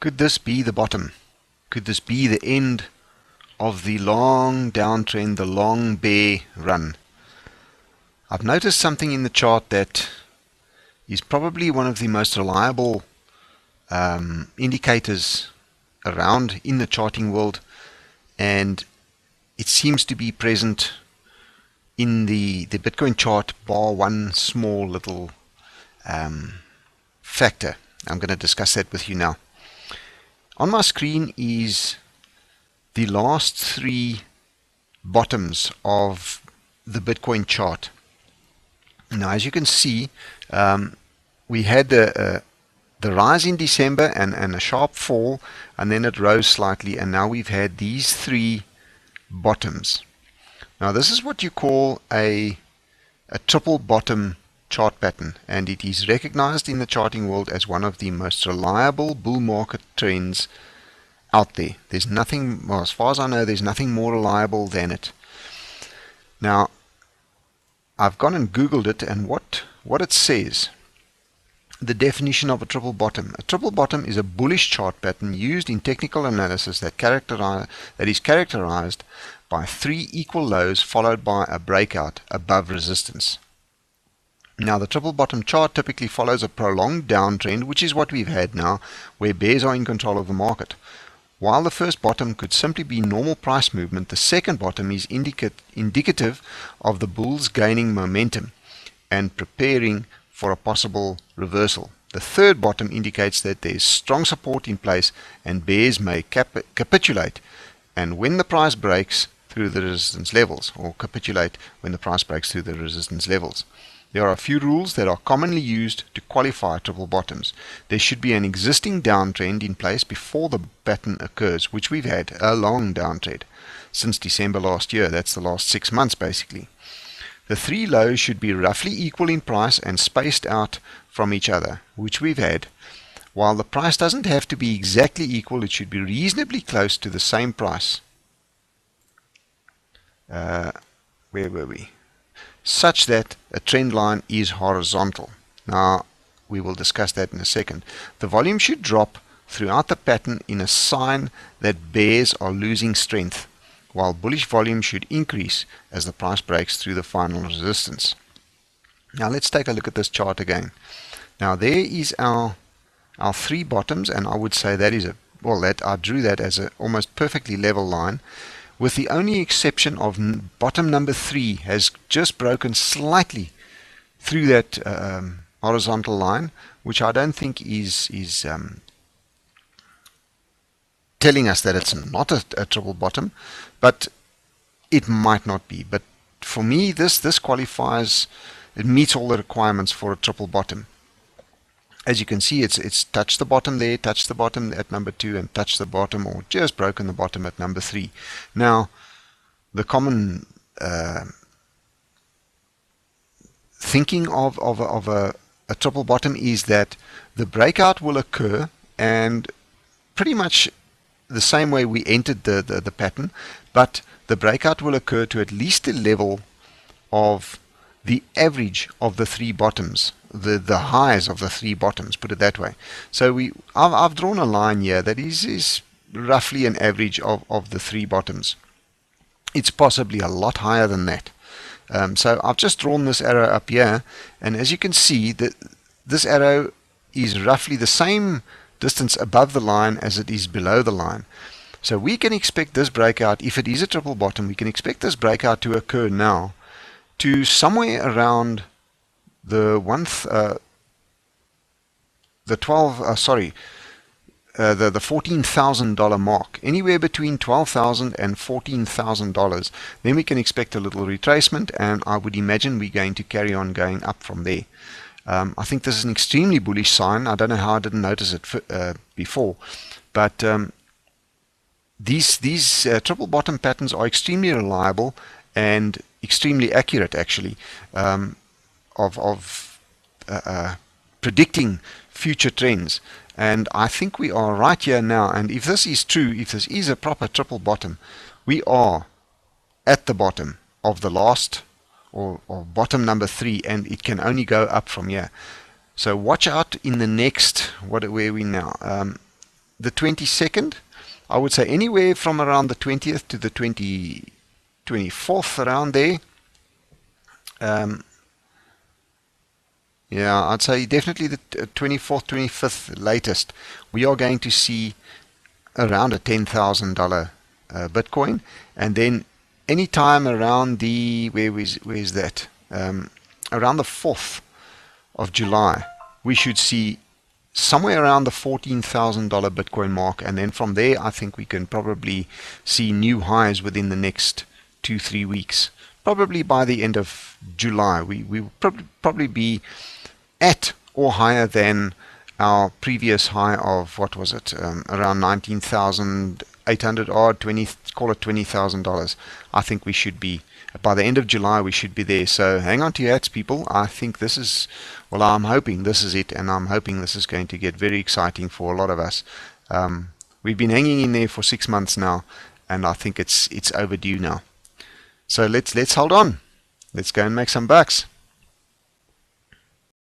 Could this be the bottom? Could this be the end of the long downtrend, the long bear run? I've noticed something in the chart that is probably one of the most reliable indicators around in the charting world, and it seems to be present in the Bitcoin chart, bar one small little factor. I'm going to discuss that with you now. On my screen is the last three bottoms of the Bitcoin chart. Now, as you can see, we had the rise in December and a sharp fall, and then it rose slightly, and now we've had these three bottoms. Now, this is what you call a triple bottom chart pattern, and it is recognized in the charting world as one of the most reliable bull market trends out there. There's nothing, well, as far as I know, there's nothing more reliable than it. Now, I've gone and Googled it, and what it says, the definition of a triple bottom. A triple bottom is a bullish chart pattern used in technical analysis that is characterized by three equal lows followed by a breakout above resistance. Now, the triple bottom chart typically follows a prolonged downtrend, which is what we've had now, where bears are in control of the market. While the first bottom could simply be normal price movement, the second bottom is indicative of the bulls gaining momentum and preparing for a possible reversal. The third bottom indicates that there is strong support in place and bears may capitulate, and when the price breaks through the resistance levels, or capitulate when the price breaks through the resistance levels. There are a few rules that are commonly used to qualify triple bottoms. There should be an existing downtrend in place before the pattern occurs, which we've had a long downtrend since December last year. That's the last 6 months basically. The three lows should be roughly equal in price and spaced out from each other, which we've had. While the price doesn't have to be exactly equal, it should be reasonably close to the same price. Where were we? Such that a trend line is horizontal. Now, we will discuss that in a second. The volume should drop throughout the pattern in a sign that bears are losing strength, while bullish volume should increase as the price breaks through the final resistance. Now, let's take a look at this chart again. Now, there is our three bottoms, and I would say that is I drew that as a almost perfectly level line, with the only exception of bottom number 3 has just broken slightly through that horizontal line, which I don't think is telling us that it's not a triple bottom, but it might not be. But for me, this qualifies, it meets all the requirements for a triple bottom. As you can see, it's touched the bottom there, touched the bottom at number 2, and touched the bottom, or just broken the bottom at number 3. Now, the common thinking of a triple bottom is that the breakout will occur, and pretty much the same way we entered the pattern, but the breakout will occur to at least the level of the average of the three bottoms, the highs of the three bottoms, put it that way. So I've drawn a line here that is roughly an average of the three bottoms. It's possibly a lot higher than that. So I've just drawn this arrow up here, and as you can see, this arrow is roughly the same distance above the line as it is below the line. So we can expect this breakout, if it is a triple bottom, we can expect this breakout to occur now to somewhere around the $14,000 mark, anywhere between $12,000 and $14,000. Then we can expect a little retracement, and I would imagine we're going to carry on going up from there. I think this is an extremely bullish sign. I don't know how I didn't notice it before, but these triple bottom patterns are extremely reliable and extremely accurate, actually, of predicting future trends. And I think we are right here now, and if this is true, if this is a proper triple bottom, we are at the bottom of the last, or bottom number 3, and it can only go up from here. So watch out in the next, where are we now? the 22nd, I would say anywhere from around the 20th to the 24th, around there. Yeah, I'd say definitely the 24th, 25th latest. We are going to see around a $10,000 Bitcoin, and then any time around the where's that? Around the 4th of July, we should see somewhere around the $14,000 Bitcoin mark, and then from there, I think we can probably see new highs within the next 2-3 weeks. Probably by the end of July, we will probably be at or higher than our previous high of, what was it, around 19,800 odd, 20, call it $20,000. I think we should be, by the end of July, we should be there. So hang on to your hats, people. I think this is, well, I'm hoping this is it, and I'm hoping this is going to get very exciting for a lot of us. We've been hanging in there for 6 months now, and I think it's overdue now. So let's hold on. Let's go and make some bucks.